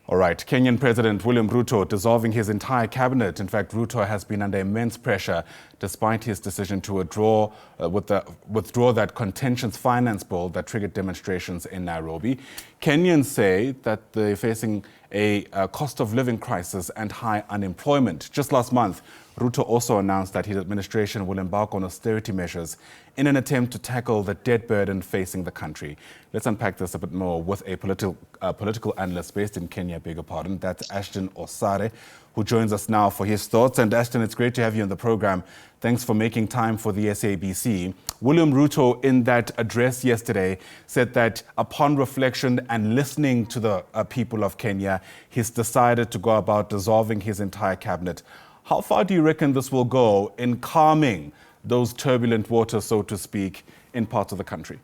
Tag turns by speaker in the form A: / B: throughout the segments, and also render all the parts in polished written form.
A: All right, Kenyan President William Ruto dissolving his entire cabinet. In fact, Ruto has been under immense pressure despite his decision to withdraw that contentious finance bill that triggered demonstrations in Nairobi. Kenyans say that they're facing a cost of living crisis and high unemployment. Just last month, Ruto also announced that his administration will embark on austerity measures in an attempt to tackle the debt burden facing the country. Let's unpack this a bit more with a political analyst based in Kenya, beg your pardon. That's Ashtone Osore, who joins us now for his thoughts. And Ashtone, it's great to have you on the program. Thanks for making time for the SABC. William Ruto, in that address yesterday, said that upon reflection and listening to the people of Kenya, he's decided to go about dissolving his entire cabinet. How far do you reckon this will go in calming those turbulent waters, so to speak, in parts of the country?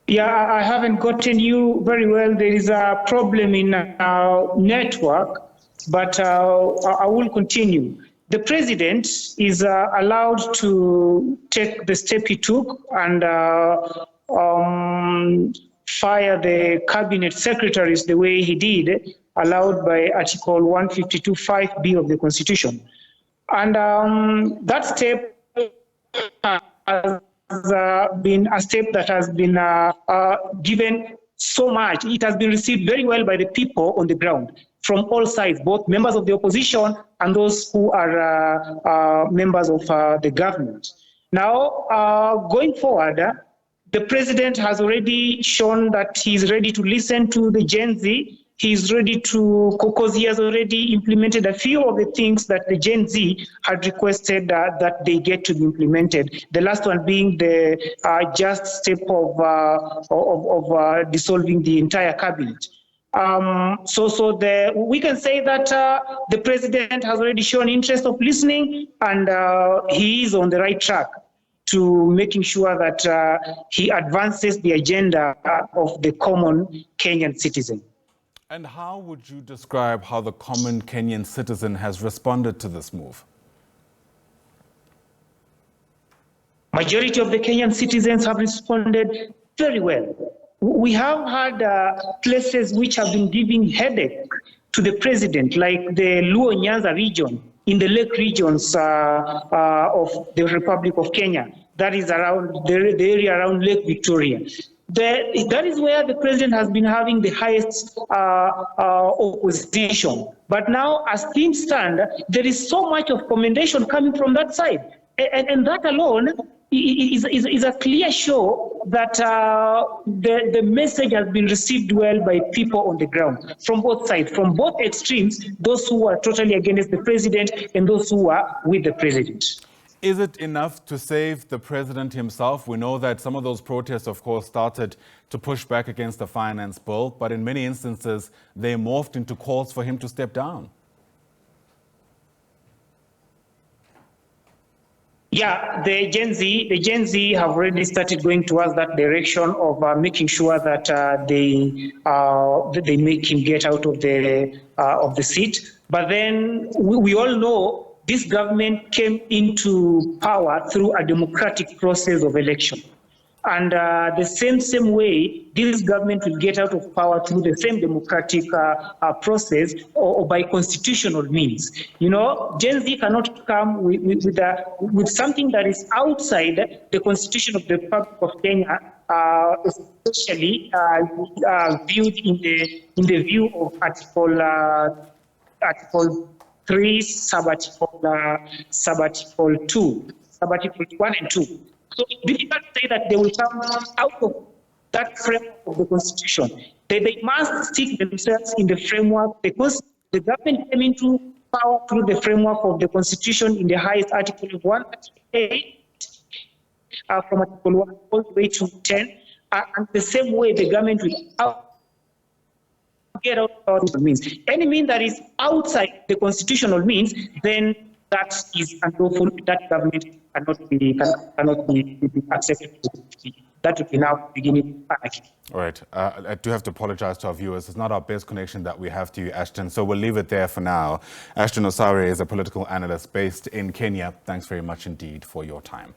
B: Yeah, I haven't gotten you very well. There is a problem in our network, but I will continue. The president is allowed to take the step he took and fire the cabinet secretaries the way he did, allowed by Article 152(5)(b) of the Constitution. And that step has been a step that has been given so much. It has been received very well by the people on the ground from all sides, both members of the opposition and those who are members of the government. Now, going forward, the president has already shown that he's ready to listen to the Gen Z. He's ready to, because he has already implemented a few of the things that the Gen Z had requested that they get to be implemented. The last one being the just step of dissolving the entire cabinet. We can say that the president has already shown interest of listening, and he is on the right track to making sure that he advances the agenda of the common Kenyan citizen.
A: And how would you describe how the common Kenyan citizen has responded to this move?
B: Majority of the Kenyan citizens have responded very well. We have had places which have been giving headache to the president, like the Luo Nyanza region, in the lake regions of the Republic of Kenya. That is around the area around Lake Victoria. That is where the president has been having the highest opposition. But now, as things stand, there is so much of commendation coming from that side. And that alone is a clear show that the message has been received well by people on the ground, from both sides, from both extremes, those who are totally against the president and those who are with the president.
A: Is it enough to save the president himself? We know that some of those protests, of course, started to push back against the finance bill, but in many instances, they morphed into calls for him to step down.
B: Yeah, the Gen Z have already started going towards that direction of making sure that they make him get out of the seat. But then we all know this government came into power through a democratic process of election. And the same way, this government will get out of power through the same democratic process or by constitutional means. You know, Gen Z cannot come with something that is outside the Constitution of the Republic of Kenya, especially viewed in the view of Article 3, Sabbatical 2, Sabbatical 1 and 2. So it's difficult to say that they will come out of that framework of the Constitution. They must stick themselves in the framework because the government came into power through the framework of the Constitution in the highest article of 138, from Article 1 all the way to 10. And the same way the government will get out of the means. Any means that is outside the constitutional means, then that is unlawful. That government cannot be accepted. That would be now beginning panic.
A: All right. I do have to apologize to our viewers. It's not our best connection that we have to you, Ashtone, so we'll leave it there for now. Ashtone Osore is a political analyst based in Kenya. Thanks very much indeed for your time.